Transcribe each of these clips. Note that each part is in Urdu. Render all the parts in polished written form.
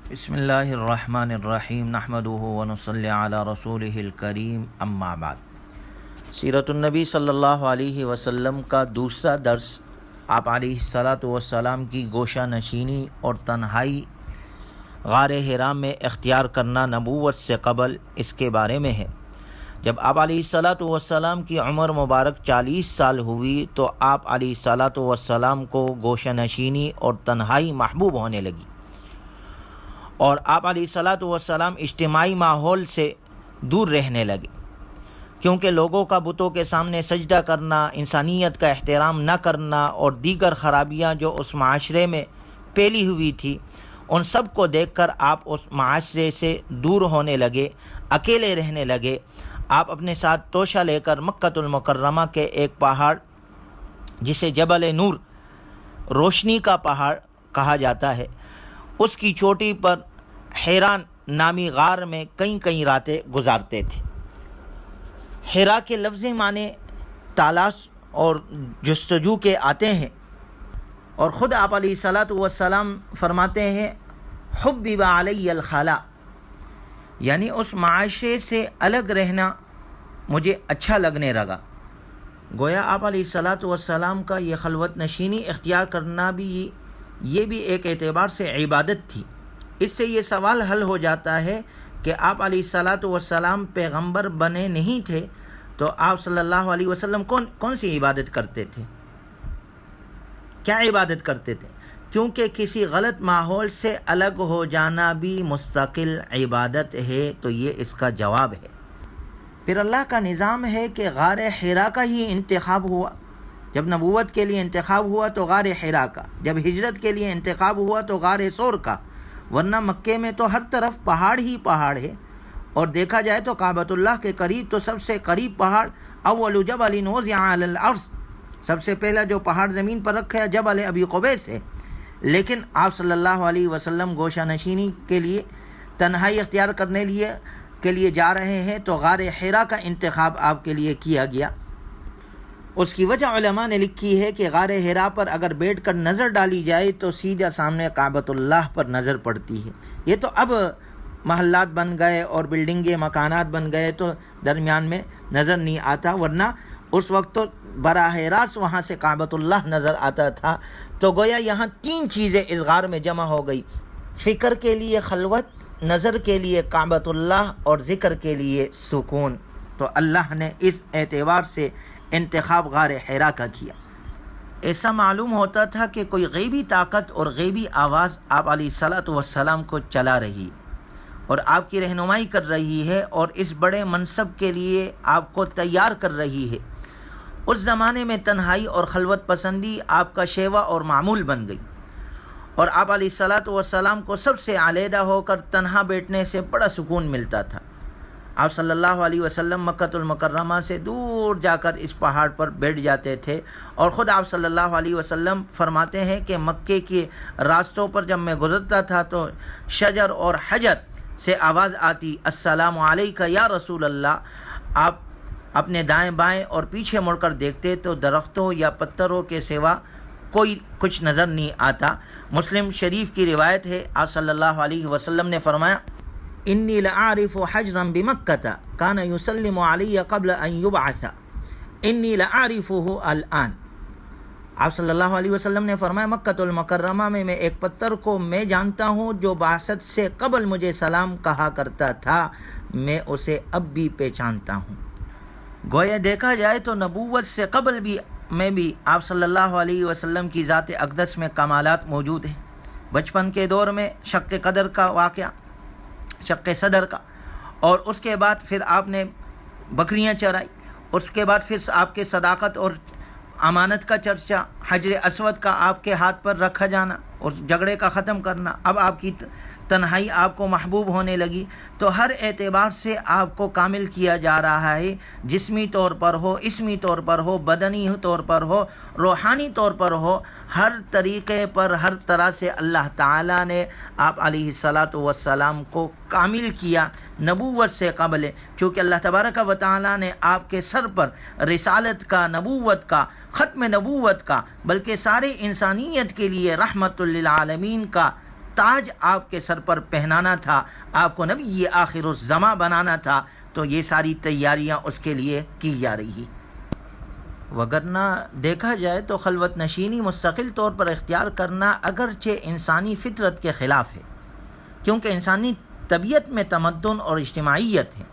بسم اللہ الرحمن الرحیم نحمدہ ونصلی علی رسولہ الکریم اما بعد۔ سیرت النبی صلی اللہ علیہ وسلم کا دوسرا درس آپ علیہ الصلاۃ والسلام کی گوشہ نشینی اور تنہائی غار حرا میں اختیار کرنا نبوت سے قبل، اس کے بارے میں ہے۔ جب آپ علیہ الصلاۃ والسلام کی عمر مبارک 40 سال ہوئی تو آپ علیہ الصلاۃ والسلام کو گوشہ نشینی اور تنہائی محبوب ہونے لگی، اور آپ علیہ الصلاۃ والسلام اجتماعی ماحول سے دور رہنے لگے، کیونکہ لوگوں کا بتوں کے سامنے سجدہ کرنا، انسانیت کا احترام نہ کرنا اور دیگر خرابیاں جو اس معاشرے میں پھیلی ہوئی تھی، ان سب کو دیکھ کر آپ اس معاشرے سے دور ہونے لگے، اکیلے رہنے لگے۔ آپ اپنے ساتھ توشہ لے کر مکۃ المکرمہ کے ایک پہاڑ جسے جبل نور، روشنی کا پہاڑ کہا جاتا ہے، اس کی چوٹی پر حرا نامی غار میں کئی راتیں گزارتے تھے۔ حرا کے لفظی معنی تلاش اور جستجو کے آتے ہیں، اور خود آپ علیہ الصلاۃ والسلام فرماتے ہیں حبب علی الخلاء، یعنی اس معاشرے سے الگ رہنا مجھے اچھا لگنے لگا۔ گویا آپ علیہ الصلاۃ والسلام کا یہ خلوت نشینی اختیار کرنا بھی یہ بھی ایک اعتبار سے عبادت تھی۔ اس سے یہ سوال حل ہو جاتا ہے کہ آپ علیہ الصلاۃ والسلام پیغمبر بنے نہیں تھے تو آپ صلی اللہ علیہ وسلم کون سی عبادت کرتے تھے؟ کیا عبادت کرتے تھے؟ کیونکہ کسی غلط ماحول سے الگ ہو جانا بھی مستقل عبادت ہے، تو یہ اس کا جواب ہے۔ پھر اللہ کا نظام ہے کہ غار حرا کا ہی انتخاب ہوا۔ جب نبوت کے لیے انتخاب ہوا تو غار حرا کا، جب ہجرت کے لیے انتخاب ہوا تو غار ثور کا، ورنہ مکے میں تو ہر طرف پہاڑ ہی پہاڑ ہے، اور دیکھا جائے تو کعبۃ اللہ کے قریب تو سب سے قریب پہاڑ اول جبل وضع علی الارض، سب سے پہلا جو پہاڑ زمین پر رکھا ہے جبل ابی قبیس ہے۔ لیکن آپ صلی اللہ علیہ وسلم گوشہ نشینی کے لیے، تنہائی اختیار کرنے کے لیے جا رہے ہیں تو غار حرا کا انتخاب آپ کے لیے کیا گیا۔ اس کی وجہ علماء نے لکھی ہے کہ غار حرا پر اگر بیٹھ کر نظر ڈالی جائے تو سیدھا سامنے کعبۃ اللہ پر نظر پڑتی ہے۔ یہ تو اب محلات بن گئے اور بلڈنگیں، مکانات بن گئے تو درمیان میں نظر نہیں آتا، ورنہ اس وقت تو براہ راست وہاں سے کعبۃ اللہ نظر آتا تھا۔ تو گویا یہاں 3 چیزیں اس غار میں جمع ہو گئی: فکر کے لیے خلوت، نظر کے لیے کعبۃ اللہ، اور ذکر کے لیے سکون۔ تو اللہ نے اس اعتبار سے انتخاب غار حرا کا کیا۔ ایسا معلوم ہوتا تھا کہ کوئی غیبی طاقت اور غیبی آواز آپ علیہ الصلاۃ والسلام کو چلا رہی اور آپ کی رہنمائی کر رہی ہے، اور اس بڑے منصب کے لیے آپ کو تیار کر رہی ہے۔ اس زمانے میں تنہائی اور خلوت پسندی آپ کا شیوا اور معمول بن گئی، اور آپ علیہ الصلاۃ والسلام کو سب سے علیحدہ ہو کر تنہا بیٹھنے سے بڑا سکون ملتا تھا۔ آپ صلی اللہ علیہ وسلم مکۃ المکرمہ سے دور جا کر اس پہاڑ پر بیٹھ جاتے تھے، اور خود آپ صلی اللہ علیہ وسلم فرماتے ہیں کہ مکے کے راستوں پر جب میں گزرتا تھا تو شجر اور حجر سے آواز آتی، السلام علیکہ یا رسول اللہ۔ آپ اپنے دائیں بائیں اور پیچھے مڑ کر دیکھتے تو درختوں یا پتھروں کے سوا کوئی کچھ نظر نہیں آتا۔ مسلم شریف کی روایت ہے، آپ صلی اللہ علیہ وسلم نے فرمایا، انی لأعرف حجرا بمکہ کان یسلم علی قبل ان یبعث انی لأعرفہ الآن۔ آپ صلی اللہ علیہ وسلم نے فرمایا، مکۃ المکرمہ میں ایک پتھر کو میں جانتا ہوں جو بعثت سے قبل مجھے سلام کہا کرتا تھا، میں اسے اب بھی پہچانتا ہوں۔ گویا دیکھا جائے تو نبوت سے قبل بھی آپ صلی اللہ علیہ وسلم کی ذات اقدس میں کمالات موجود ہیں۔ بچپن کے دور میں شق قدر کا واقعہ، شق صدر کا، اور اس کے بعد پھر آپ نے بکریاں چرائی، اس کے بعد پھر آپ کے صداقت اور امانت کا چرچا، حجر اسود کا آپ کے ہاتھ پر رکھا جانا اور جھگڑے کا ختم کرنا، اب آپ کی تنہائی آپ کو محبوب ہونے لگی۔ تو ہر اعتبار سے آپ کو کامل کیا جا رہا ہے، جسمی طور پر ہو، اسمی طور پر ہو، بدنی طور پر ہو، روحانی طور پر ہو، ہر طریقے پر، ہر طرح سے اللہ تعالیٰ نے آپ علیہ الصلاۃ والسلام کو کامل کیا نبوت سے قبل، چونکہ اللہ تبارک و تعالیٰ نے آپ کے سر پر رسالت کا، نبوت کا، ختم نبوت کا، بلکہ سارے انسانیت کے لیے رحمت للعالمین کا تاج آپ کے سر پر پہنانا تھا، آپ کو نبی آخر الزماں بنانا تھا، تو یہ ساری تیاریاں اس کے لیے کی جا رہی۔ وگرنہ دیکھا جائے تو خلوت نشینی مستقل طور پر اختیار کرنا اگرچہ انسانی فطرت کے خلاف ہے، کیونکہ انسانی طبیعت میں تمدن اور اجتماعیت ہے،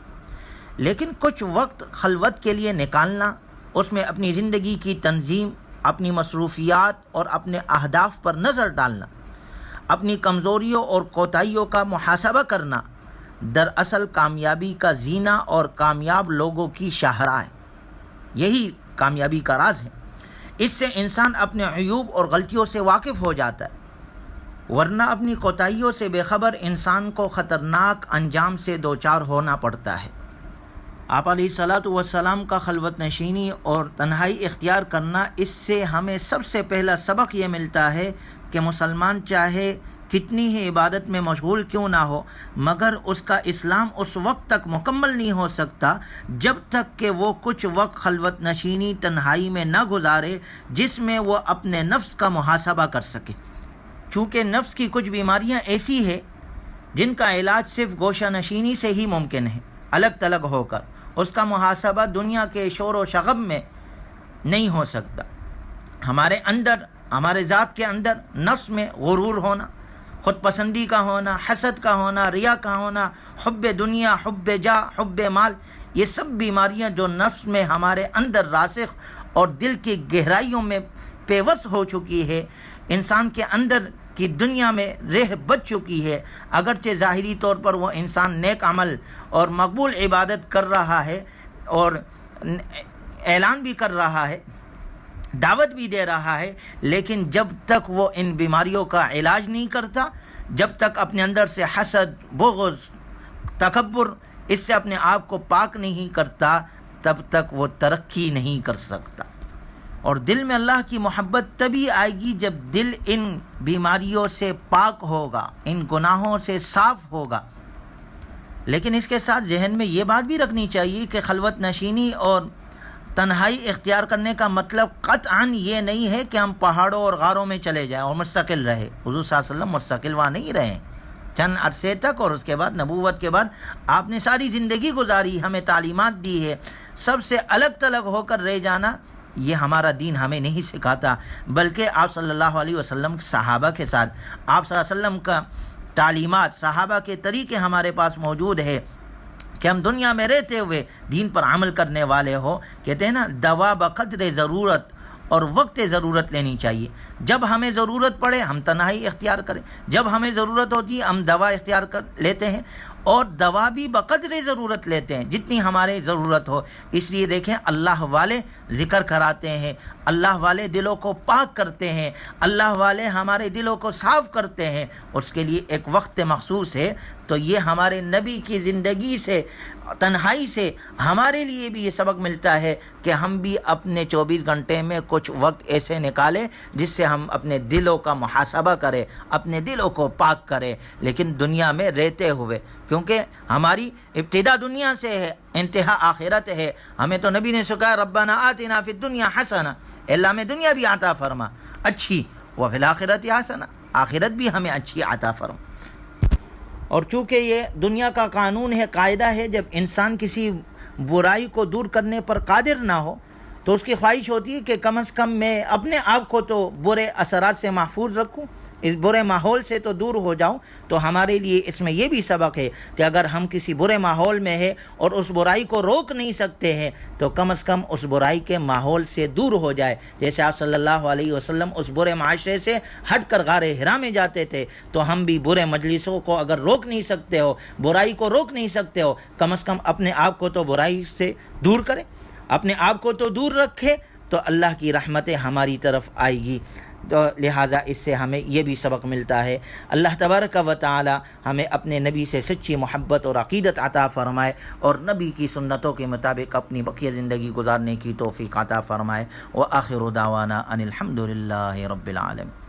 لیکن کچھ وقت خلوت کے لیے نکالنا، اس میں اپنی زندگی کی تنظیم، اپنی مصروفیات اور اپنے اہداف پر نظر ڈالنا، اپنی کمزوریوں اور کوتاہیوں کا محاسبہ کرنا، دراصل کامیابی کا زینہ اور کامیاب لوگوں کی شاہراہ ہے۔ یہی کامیابی کا راز ہے۔ اس سے انسان اپنے عیوب اور غلطیوں سے واقف ہو جاتا ہے، ورنہ اپنی کوتاہیوں سے بے خبر انسان کو خطرناک انجام سے دوچار ہونا پڑتا ہے۔ آپ علیہ الصلاۃ والسلام کا خلوت نشینی اور تنہائی اختیار کرنا، اس سے ہمیں سب سے پہلا سبق یہ ملتا ہے کہ مسلمان چاہے کتنی ہی عبادت میں مشغول کیوں نہ ہو، مگر اس کا اسلام اس وقت تک مکمل نہیں ہو سکتا جب تک کہ وہ کچھ وقت خلوت نشینی تنہائی میں نہ گزارے، جس میں وہ اپنے نفس کا محاسبہ کر سکے۔ چونکہ نفس کی کچھ بیماریاں ایسی ہیں جن کا علاج صرف گوشہ نشینی سے ہی ممکن ہے، الگ تلگ ہو کر اس کا محاسبہ دنیا کے شور و شغب میں نہیں ہو سکتا۔ ہمارے اندر، ہمارے ذات کے اندر نفس میں غرور ہونا، خود پسندی کا ہونا، حسد کا ہونا، ریا کا ہونا، حب دنیا، حب جاہ، حب مال، یہ سب بیماریاں جو نفس میں ہمارے اندر راسخ اور دل کی گہرائیوں میں پیوست ہو چکی ہے، انسان کے اندر کی دنیا میں رہ بچ چکی ہے۔ اگرچہ ظاہری طور پر وہ انسان نیک عمل اور مقبول عبادت کر رہا ہے اور اعلان بھی کر رہا ہے، دعوت بھی دے رہا ہے، لیکن جب تک وہ ان بیماریوں کا علاج نہیں کرتا، جب تک اپنے اندر سے حسد، بغض، تکبر، اس سے اپنے آپ کو پاک نہیں کرتا، تب تک وہ ترقی نہیں کر سکتا۔ اور دل میں اللہ کی محبت تبھی آئے گی جب دل ان بیماریوں سے پاک ہوگا، ان گناہوں سے صاف ہوگا۔ لیکن اس کے ساتھ ذہن میں یہ بات بھی رکھنی چاہیے کہ خلوت نشینی اور تنہائی اختیار کرنے کا مطلب قطعاً یہ نہیں ہے کہ ہم پہاڑوں اور غاروں میں چلے جائیں اور مستقل رہے۔ حضور صلی اللہ علیہ وسلم مستقل وہاں نہیں رہے چند عرصے تک، اور اس کے بعد نبوت کے بعد آپ نے ساری زندگی گزاری، ہمیں تعلیمات دی ہے۔ سب سے الگ تلگ ہو کر رہ جانا، یہ ہمارا دین ہمیں نہیں سکھاتا، بلکہ آپ صلی اللہ علیہ وسلم صحابہ کے ساتھ، آپ صلی اللہ علیہ وسلم کا تعلیمات، صحابہ کے طریقے ہمارے پاس موجود ہے کہ ہم دنیا میں رہتے ہوئے دین پر عمل کرنے والے ہو۔ کہتے ہیں نا، دوا بقدر ضرورت، اور وقت ضرورت لینی چاہیے۔ جب ہمیں ضرورت پڑے ہم تنہائی اختیار کریں، جب ہمیں ضرورت ہوتی ہے ہم دوا اختیار کر لیتے ہیں، اور دوا بھی بقدر ضرورت لیتے ہیں جتنی ہمارے ضرورت ہو۔ اس لیے دیکھیں، اللہ والے ذکر کراتے ہیں، اللہ والے دلوں کو پاک کرتے ہیں، اللہ والے ہمارے دلوں کو صاف کرتے ہیں، اس کے لیے ایک وقت مخصوص ہے۔ تو یہ ہمارے نبی کی زندگی سے، تنہائی سے ہمارے لیے بھی یہ سبق ملتا ہے کہ ہم بھی اپنے 24 گھنٹے میں کچھ وقت ایسے نکالیں جس سے ہم اپنے دلوں کا محاسبہ کریں، اپنے دلوں کو پاک کریں، لیکن دنیا میں رہتے ہوئے، کیونکہ ہماری ابتدا دنیا سے ہے، انتہا آخرت ہے۔ ہمیں تو نبی نے سکھایا، ربنا آتنا فی الدنیا حسنہ، اللہ میں دنیا بھی عطا فرما اچھی، وفی الآخرۃ حسنہ، آخرت بھی ہمیں اچھی عطا فرما۔ اور چونکہ یہ دنیا کا قانون ہے، قاعدہ ہے، جب انسان کسی برائی کو دور کرنے پر قادر نہ ہو تو اس کی خواہش ہوتی ہے کہ کم از کم میں اپنے آپ کو تو برے اثرات سے محفوظ رکھوں، اس برے ماحول سے تو دور ہو جاؤں۔ تو ہمارے لیے اس میں یہ بھی سبق ہے کہ اگر ہم کسی برے ماحول میں ہیں اور اس برائی کو روک نہیں سکتے ہیں تو کم از کم اس برائی کے ماحول سے دور ہو جائے۔ جیسے آپ صلی اللہ علیہ وسلم اس برے معاشرے سے ہٹ کر غار حرا میں جاتے تھے، تو ہم بھی برے مجلسوں کو اگر روک نہیں سکتے ہو، برائی کو روک نہیں سکتے ہو، کم از کم اپنے آپ کو تو برائی سے دور کریں، اپنے آپ کو تو دور رکھے، تو اللہ کی رحمتیں ہماری طرف آئے گی۔ تو لہٰذا اس سے ہمیں یہ بھی سبق ملتا ہے۔ اللہ تبارک و تعالی ہمیں اپنے نبی سے سچی محبت اور عقیدت عطا فرمائے، اور نبی کی سنتوں کے مطابق اپنی بقیہ زندگی گزارنے کی توفیق عطا فرمائے۔ وآخر دعوانا ان الحمد للہ رب العالمین۔